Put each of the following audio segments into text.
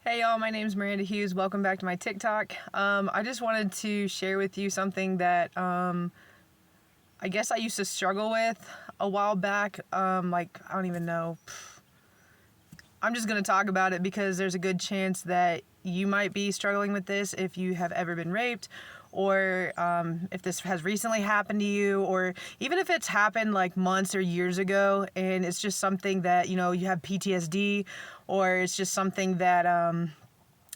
Hey y'all, my name's Miranda Hughes. Welcome back to my TikTok. I just wanted to share with you something that I guess I used to struggle with a while back. I don't even know. I'm just going to talk about it because there's a good chance that you might be struggling with this if you have ever been raped, or if this has recently happened to you, or even if it's happened like months or years ago and it's just something that, you have PTSD, or it's just something that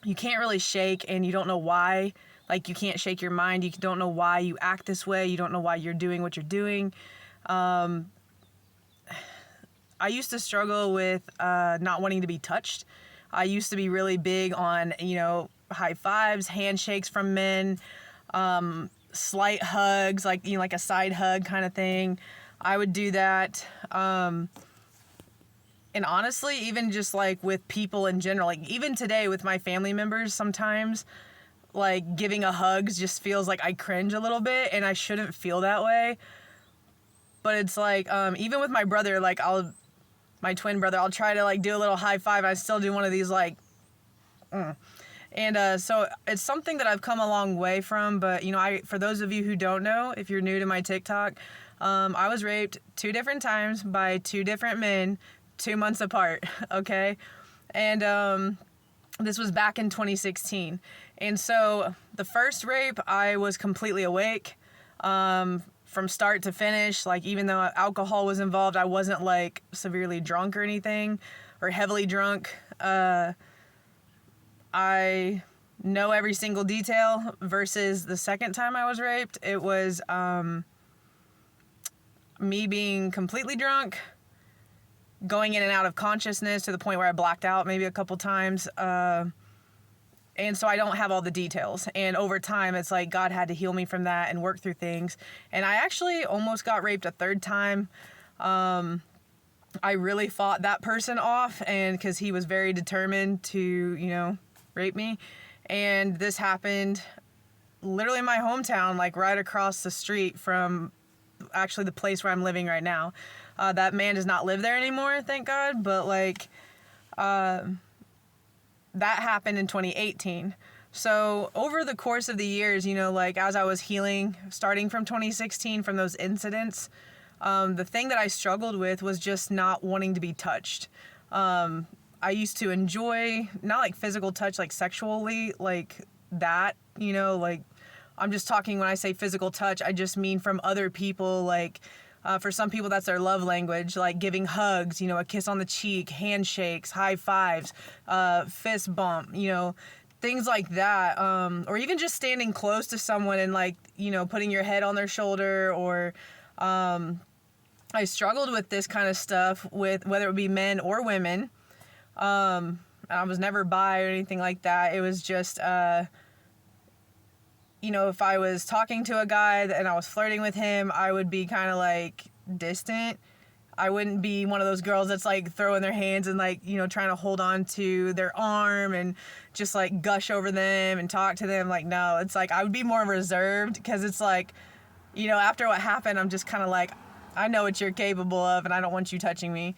you can't really shake and you don't know why. Like, you can't shake your mind. You don't know why you act this way. You don't know why you're doing what you're doing. I used to struggle with not wanting to be touched. I used to be really big on, high fives, handshakes from men, slight hugs, like a side hug kind of thing. I would do that. And honestly, even just like with people in general, like even today with my family members, sometimes like giving a hug just feels like I cringe a little bit, and I shouldn't feel that way. But it's like, even with my brother, like my twin brother, I'll try to like do a little high five. I still do one of these like, And so it's something that I've come a long way from. But, for those of you who don't know, if you're new to my TikTok, I was raped 2 different times by 2 different men, 2 months apart, okay? And this was back in 2016. And so the first rape, I was completely awake from start to finish. Like, even though alcohol was involved, I wasn't like severely drunk or anything, or heavily drunk. I know every single detail, versus the second time I was raped. It was me being completely drunk, going in and out of consciousness to the point where I blacked out maybe a couple times. And so I don't have all the details. And over time, it's like God had to heal me from that and work through things. And I actually almost got raped a 3rd time. I really fought that person off, and because he was very determined to, rape me. And this happened literally in my hometown, like right across the street from actually the place where I'm living right now. That man does not live there anymore, thank God. But that happened in 2018. So over the course of the years, as I was healing, starting from 2016, from those incidents, the thing that I struggled with was just not wanting to be touched. I used to enjoy, not like physical touch, like sexually, like that, I'm just talking, when I say physical touch, I just mean from other people. Like, for some people, that's their love language, like giving hugs, a kiss on the cheek, handshakes, high fives, fist bump, things like that. Or even just standing close to someone and putting your head on their shoulder. Or I struggled with this kind of stuff with whether it would be men or women. I was never bi or anything like that. It was just, if I was talking to a guy and I was flirting with him, I would be kind of like distant. I wouldn't be one of those girls that's like throwing their hands and trying to hold on to their arm and just like gush over them and talk to them. Like, no, it's like I would be more reserved, because it's like, after what happened, I'm just kind of like, I know what you're capable of and I don't want you touching me.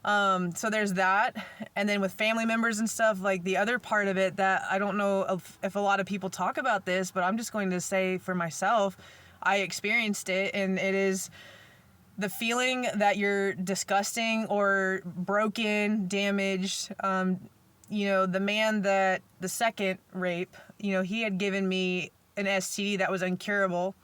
So there's that. And then with family members and stuff, like the other part of it that I don't know if a lot of people talk about this, but I'm just going to say for myself, I experienced it, and it is the feeling that you're disgusting or broken, damaged. The man that the second rape, he had given me an STD that was incurable.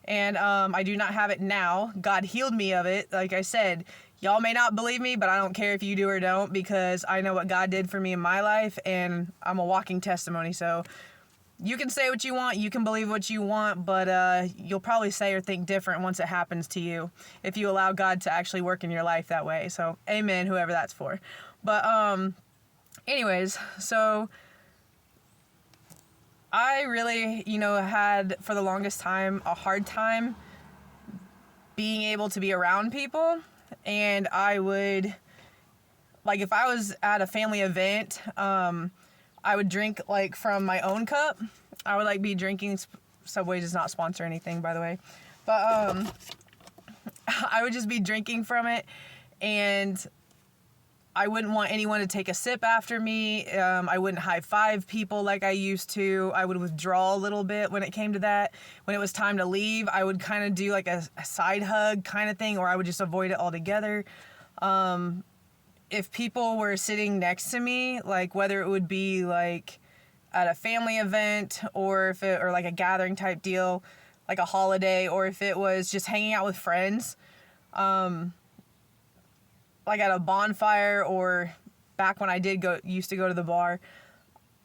And I do not have it now. God healed me of it. Like I said, y'all may not believe me, but I don't care if you do or don't, because I know what God did for me in my life, and I'm a walking testimony. So you can say what you want, you can believe what you want, but you'll probably say or think different once it happens to you, if you allow God to actually work in your life that way. So amen, whoever that's for. But anyways, so I really, had for the longest time a hard time being able to be around people. And I would, like, if I was at a family event, I would drink like from my own cup. I would be drinking. Subway does not sponsor anything, by the way, but I would just be drinking from it, and I wouldn't want anyone to take a sip after me. I wouldn't high five people like I used to. I would withdraw a little bit when it came to that. When it was time to leave, I would kind of do like a side hug kind of thing, or I would just avoid it altogether. If people were sitting next to me, like whether it would be like at a family event or like a gathering type deal, like a holiday, or if it was just hanging out with friends, like at a bonfire or back when I used to go to the bar,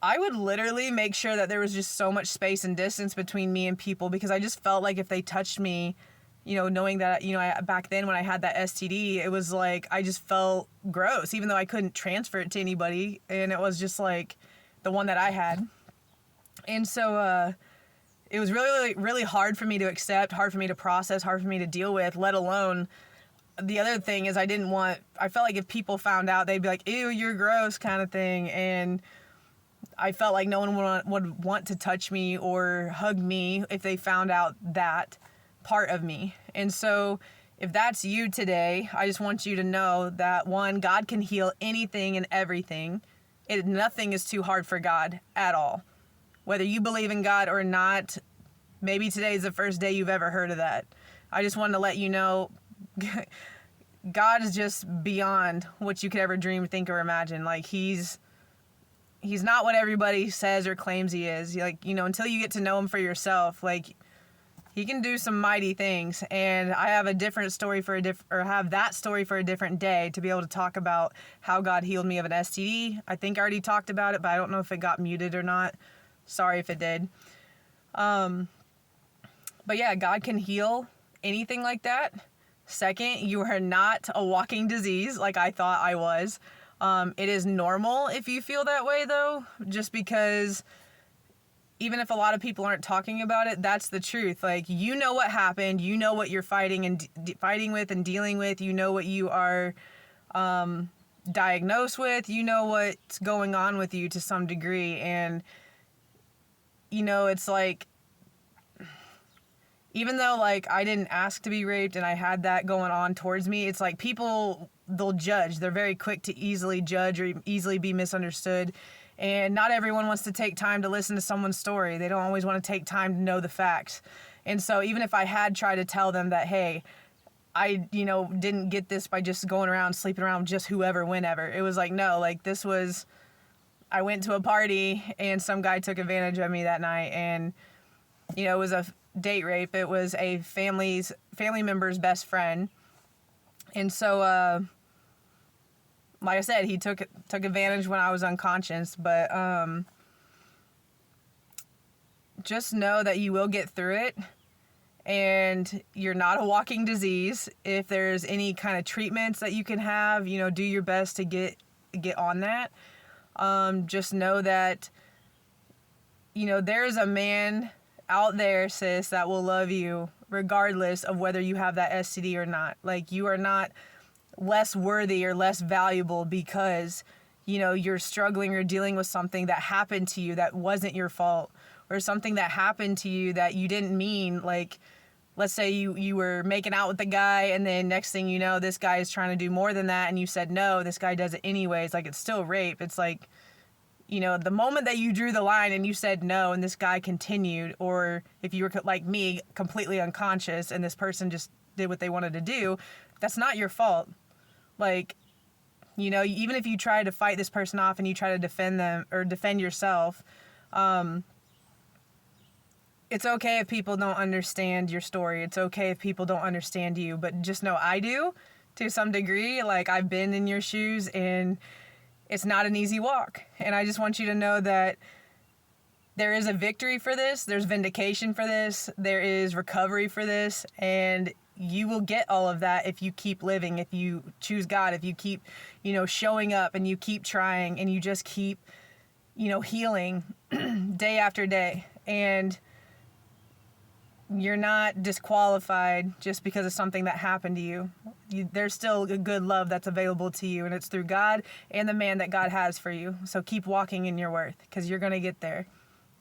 I would literally make sure that there was just so much space and distance between me and people, because I just felt like if they touched me, knowing that, back then when I had that STD, it was like, I just felt gross, even though I couldn't transfer it to anybody. And it was just like the one that I had. And so, it was really, really hard for me to accept, hard for me to process, hard for me to deal with, let alone the other thing is I felt like if people found out, they'd be like, ew, you're gross kind of thing. And I felt like no one would want to touch me or hug me if they found out that part of me. And so if that's you today, I just want you to know that, one, God can heal anything and everything. Nothing is too hard for God at all. Whether you believe in God or not, maybe today is the first day you've ever heard of that. I just wanted to let you know, God is just beyond what you could ever dream, think, or imagine. Like, he's not what everybody says or claims he is. Like, until you get to know him for yourself, like, he can do some mighty things. And I have a different story have that story for a different day, to be able to talk about how God healed me of an STD. I think I already talked about it, but I don't know if it got muted or not. Sorry if it did. But yeah, God can heal anything like that. Second, you are not a walking disease like I thought I was. It is normal if you feel that way, though, just because even if a lot of people aren't talking about it, that's the truth. Like, you know what happened, you know what you're fighting with and dealing with, you know what you are diagnosed with, you know what's going on with you to some degree. And, it's like, even though, like, I didn't ask to be raped and I had that going on towards me, it's like people, they'll judge. They're very quick to easily judge or easily be misunderstood. And not everyone wants to take time to listen to someone's story. They don't always want to take time to know the facts. And so even if I had tried to tell them that, hey, I, didn't get this by just going around, sleeping around just whoever, whenever. It was like, no, like, I went to a party and some guy took advantage of me that night. And, it was a date rape. It was a family member's best friend. And so, like I said, he took advantage when I was unconscious. But just know that you will get through it, and you're not a walking disease. If there's any kind of treatments that you can have, do your best to get on that. Just know that, there's a man out there, sis, that will love you regardless of whether you have that STD or not. Like, you are not less worthy or less valuable because, you're struggling or dealing with something that happened to you that wasn't your fault, or something that happened to you that you didn't mean. Like, let's say you were making out with the guy, and then next thing you know, this guy is trying to do more than that, and you said no, this guy does it anyways. Like, it's still rape. It's like, the moment that you drew the line and you said no and this guy continued, or if you were like me, completely unconscious, and this person just did what they wanted to do, that's not your fault. Like, even if you try to fight this person off and you try to defend them or defend yourself, it's okay if people don't understand your story. It's okay if people don't understand you, but just know I do to some degree. Like, I've been in your shoes, and it's not an easy walk. And I just want you to know that there is a victory for this. There's vindication for this. There is recovery for this. And you will get all of that if you keep living, if you choose God, if you keep, showing up and you keep trying and you just keep, healing day after day. And you're not disqualified just because of something that happened to you. There's still a good love that's available to you, and it's through God and the man that God has for you. So keep walking in your worth, because you're going to get there.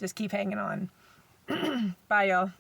Just keep hanging on. Bye, y'all.